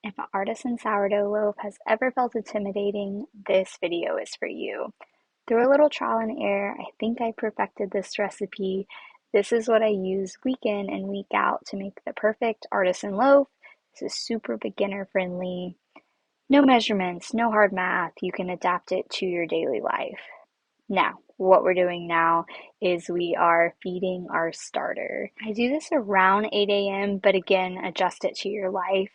If an artisan sourdough loaf has ever felt intimidating, this video is for you. Through a little trial and error, I think I perfected this recipe. This is what I use week in and week out to make the perfect artisan loaf. This is super beginner friendly. No measurements, no hard math. You can adapt it to your daily life. Now, what we're doing now is we are feeding our starter. I do this around 8 a.m., but again, adjust it to your life.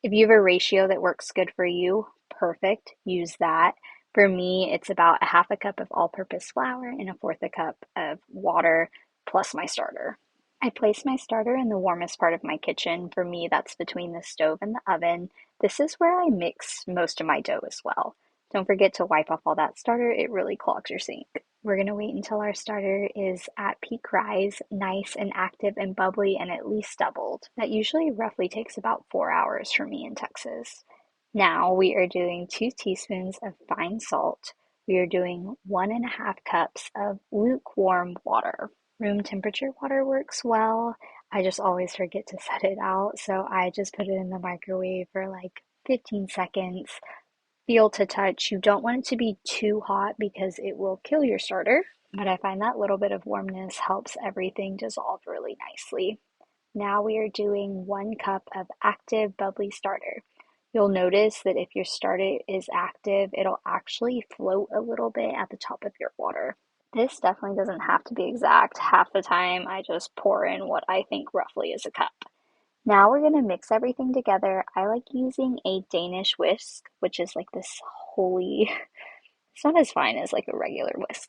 If you have a ratio that works good for you, perfect, use that. For me, it's about a half a cup of all-purpose flour and a fourth a cup of water plus my starter. I place my starter in the warmest part of my kitchen. For me, that's between the stove and the oven. This is where I mix most of my dough as well. Don't forget to wipe off all that starter, it really clogs your sink. We're going to wait until our starter is at peak rise, nice and active and bubbly and at least doubled. That usually roughly takes about 4 hours for me in Texas. Now we are doing 2 teaspoons of fine salt. We are doing 1.5 cups of lukewarm water. Room temperature water works well. I just always forget to set it out, so I just put it in the microwave for like 15 seconds. Feel to touch. You don't want it to be too hot because it will kill your starter, but I find that little bit of warmness helps everything dissolve really nicely. Now we are doing 1 cup of active bubbly starter. You'll notice that if your starter is active, it'll actually float a little bit at the top of your water. This definitely doesn't have to be exact. Half the time I just pour in what I think roughly is a cup. Now we're going to mix everything together. I like using a Danish whisk, which is like this holy, it's not as fine as like a regular whisk.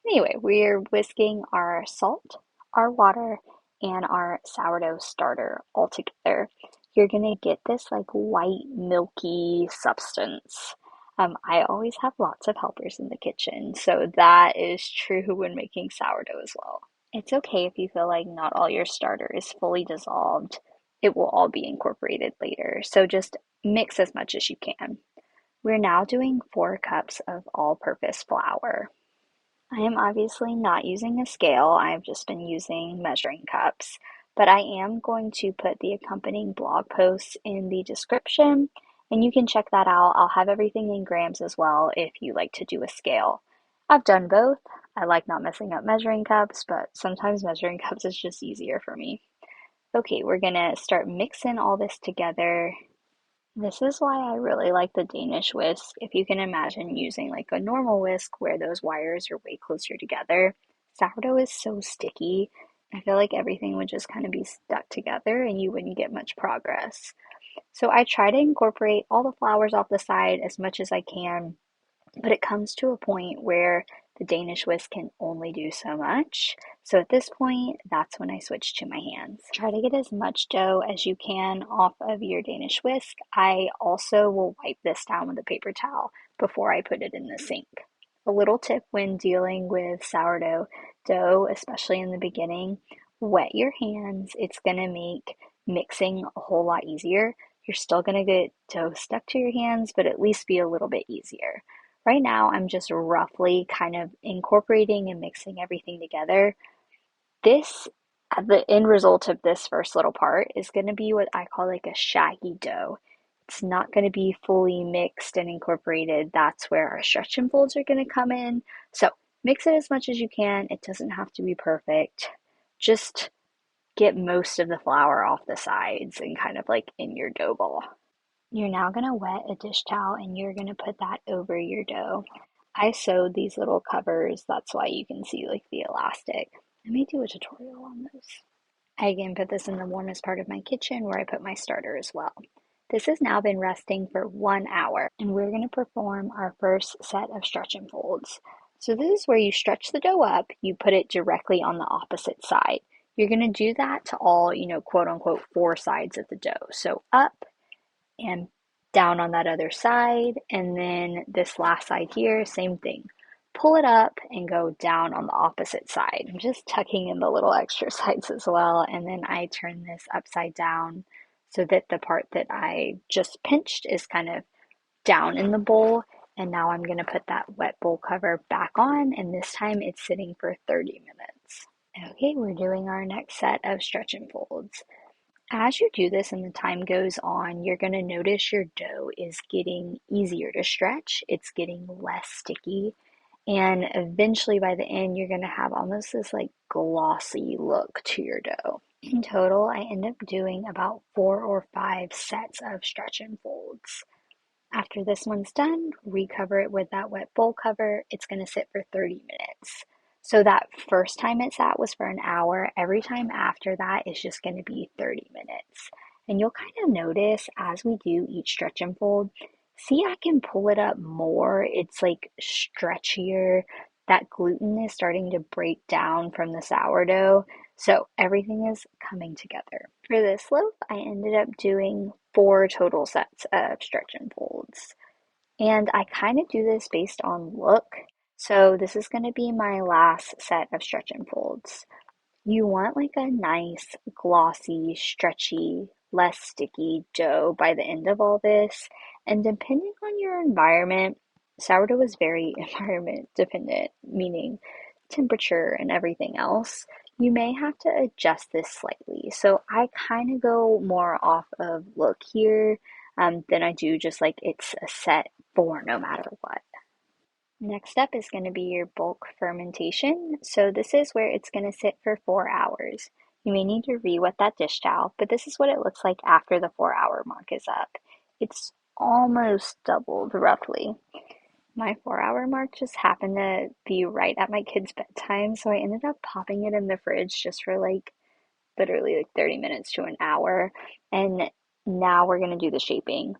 Anyway, we're whisking our salt, our water, and our sourdough starter all together. You're going to get this like white, milky substance. I always have lots of helpers in the kitchen, so that is true when making sourdough as well. It's okay if you feel like not all your starter is fully dissolved. It will all be incorporated later, so just mix as much as you can. We're now doing 4 cups of all-purpose flour. I am obviously not using a scale, I've just been using measuring cups, but I am going to put the accompanying blog posts in the description, and you can check that out. I'll have everything in grams as well if you like to do a scale. I've done both. I like not messing up measuring cups, but sometimes measuring cups is just easier for me. Okay, we're gonna start mixing all this together. This is why I really like the Danish whisk. If you can imagine using like a normal whisk where those wires are way closer together, sourdough is so sticky. I feel like everything would just kind of be stuck together and you wouldn't get much progress. So I try to incorporate all the flours off the side as much as I can, but it comes to a point where the Danish whisk can only do so much. So at this point, that's when I switch to my hands. Try to get as much dough as you can off of your Danish whisk. I also will wipe this down with a paper towel before I put it in the sink. A little tip when dealing with sourdough dough, especially in the beginning, wet your hands. It's going to make mixing a whole lot easier. You're still going to get dough stuck to your hands, but at least be a little bit easier. Right now, I'm just roughly kind of incorporating and mixing everything together. The end result of this first little part is going to be what I call like a shaggy dough. It's not going to be fully mixed and incorporated. That's where our stretch and folds are going to come in. So mix it as much as you can. It doesn't have to be perfect. Just get most of the flour off the sides and kind of like in your dough ball. You're now going to wet a dish towel and you're going to put that over your dough. I sewed these little covers, that's why you can see like the elastic. I may do a tutorial on those. I again put this in the warmest part of my kitchen where I put my starter as well. This has now been resting for 1 hour and we're going to perform our first set of stretch and folds. So this is where you stretch the dough up, you put it directly on the opposite side. You're going to do that to all, quote unquote, 4 sides of the dough. So up and down on that other side, and then this last side here, same thing. Pull it up and go down on the opposite side. I'm just tucking in the little extra sides as well, and then I turn this upside down so that the part that I just pinched is kind of down in the bowl. And now I'm going to put that wet bowl cover back on, and this time it's sitting for 30 minutes. Okay, we're doing our next set of stretch and folds. As you do this and the time goes on, you're going to notice your dough is getting easier to stretch. It's getting less sticky. And eventually by the end, you're going to have almost this like glossy look to your dough. In total, I end up doing about 4 or 5 sets of stretch and folds. After this one's done, recover it with that wet bowl cover. It's going to sit for 30 minutes. So that first time it sat was for an hour. Every time after that is just going to be 30 minutes. And you'll kind of notice as we do each stretch and fold, see, I can pull it up more. It's like stretchier. That gluten is starting to break down from the sourdough. So everything is coming together. For this loaf, I ended up doing 4 total sets of stretch and folds. And I kind of do this based on look. So this is going to be my last set of stretch and folds. You want like a nice, glossy, stretchy, less sticky dough by the end of all this. And depending on your environment, sourdough is very environment dependent, meaning temperature and everything else. You may have to adjust this slightly. So I kind of go more off of look here than I do just like it's a set for no matter what. Next up is going to be your bulk fermentation. So this is where it's going to sit for 4 hours. You may need to re-wet that dish towel, but this is what it looks like after the 4 hour mark is up. It's almost doubled roughly. My 4 hour mark just happened to be right at my kid's bedtime, so I ended up popping it in the fridge just for like literally like 30 minutes to an hour. And now we're going to do the shaping.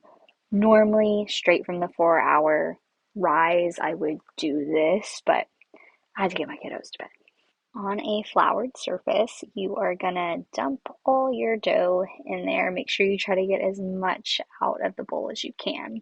Normally, straight from the 4 hour rise, I would do this, but I had to get my kiddos to bed. On a floured surface, you are gonna dump all your dough in there. Make sure you try to get as much out of the bowl as you can.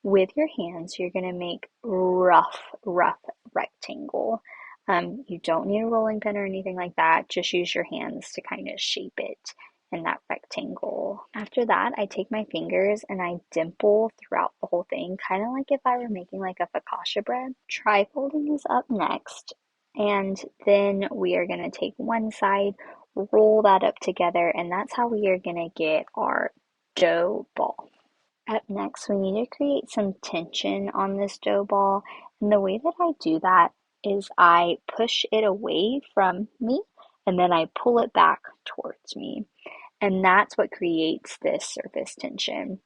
With your hands, you're gonna make rough rectangle. You don't need a rolling pin or anything like that. Just use your hands to kind of shape it in that rectangle. After that, I take my fingers and I dimple throughout the whole thing, kind of like if I were making like a focaccia bread. Tri-folding is up next, and then we are going to take one side, roll that up together, and that's how we are going to get our dough ball. Up next, we need to create some tension on this dough ball, and the way that I do that is I push it away from me and then I pull it back towards me. And that's what creates this surface tension.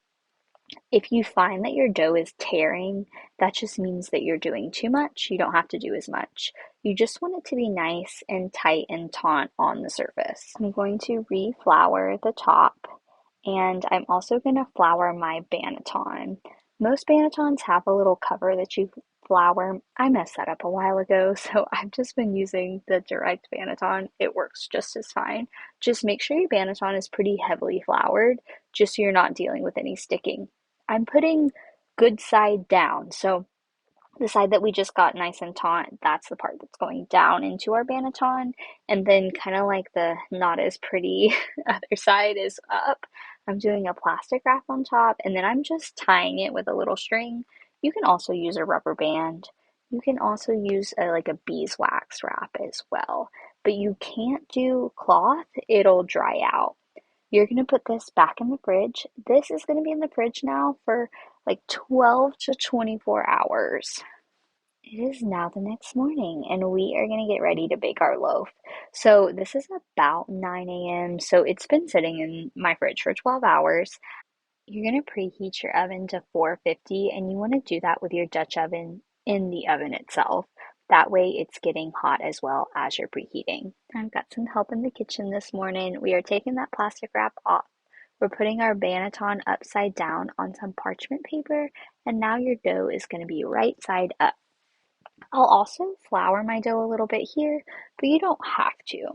If you find that your dough is tearing, that just means that you're doing too much. You don't have to do as much. You just want it to be nice and tight and taut on the surface. I'm going to re-flour the top, and I'm also going to flour my banneton. Most bannetons have a little cover that you flour. I messed that up a while ago, so I've just been using the direct banneton. It works just as fine. Just make sure your banneton is pretty heavily floured, just so you're not dealing with any sticking. I'm putting good side down, so the side that we just got nice and taut, that's the part that's going down into our banneton, and then kind of like the not as pretty other side is up. I'm doing a plastic wrap on top, and then I'm just tying it with a little string. You can also use a rubber band. You can also use like a beeswax wrap as well, but you can't do cloth, it'll dry out. You're going to put this back in the fridge. This is going to be in the fridge now for like 12 to 24 hours. It is now the next morning, and we are going to get ready to bake our loaf. So, this is about 9 a.m., so it's been sitting in my fridge for 12 hours. You're going to preheat your oven to 450, and you want to do that with your Dutch oven in the oven itself. That way, it's getting hot as well as you're preheating. I've got some help in the kitchen this morning. We are taking that plastic wrap off. We're putting our banneton upside down on some parchment paper, and now your dough is going to be right side up. I'll also flour my dough a little bit here, but you don't have to.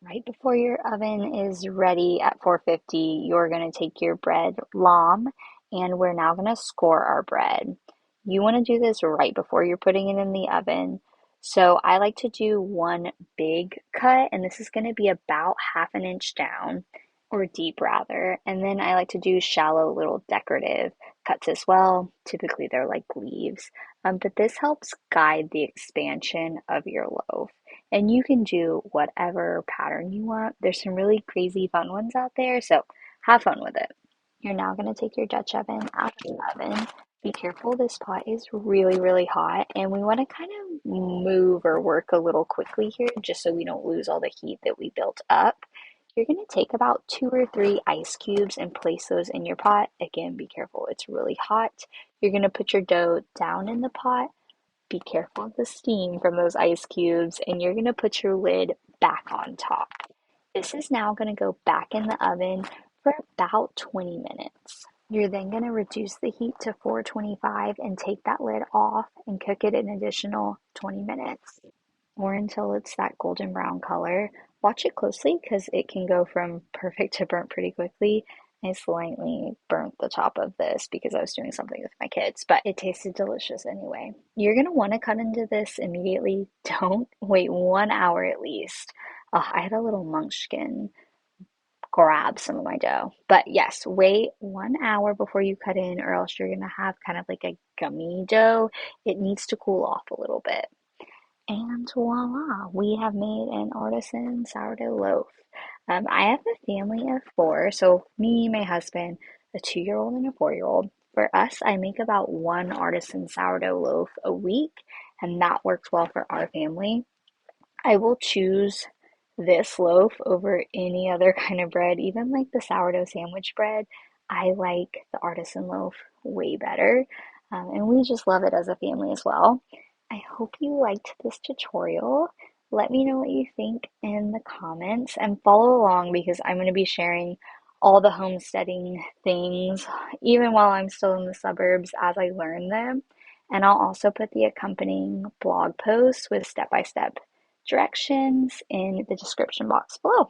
Right before your oven is ready at 450, you're going to take your bread lamb, and we're now going to score our bread. You want to do this right before you're putting it in the oven. So I like to do one big cut, and this is going to be about half an inch down, or deep rather. And then I like to do shallow little decorative cuts as well. Typically they're like leaves. But this helps guide the expansion of your loaf. And you can do whatever pattern you want. There's some really crazy fun ones out there, so have fun with it. You're now going to take your Dutch oven out of the oven. Be careful, this pot is really, really hot, and we want to kind of move or work a little quickly here just so we don't lose all the heat that we built up. You're going to take about 2 or 3 ice cubes and place those in your pot. Again, be careful, it's really hot. You're going to put your dough down in the pot. Be careful of the steam from those ice cubes, and you're going to put your lid back on top. This is now going to go back in the oven for about 20 minutes. You're then going to reduce the heat to 425 and take that lid off and cook it an additional 20 minutes or until it's that golden brown color. Watch it closely because it can go from perfect to burnt pretty quickly. I slightly burnt the top of this because I was doing something with my kids, but it tasted delicious anyway. You're going to want to cut into this immediately. Don't wait 1 hour at least. Oh, I had a little munchkin grab some of my dough. But yes, wait 1 hour before you cut in, or else you're going to have kind of like a gummy dough. It needs to cool off a little bit. And voila, we have made an artisan sourdough loaf. I have a family of four, so me, my husband, a 2-year-old, and a 4-year-old. For us, I make about one artisan sourdough loaf a week, and that works well for our family. I will choose this loaf over any other kind of bread, even like the sourdough sandwich bread. I like the artisan loaf way better, and we just love it as a family as well. I hope you liked this tutorial. Let me know what you think in the comments and follow along because I'm going to be sharing all the homesteading things, even while I'm still in the suburbs as I learn them. And I'll also put the accompanying blog post with step by step directions in the description box below.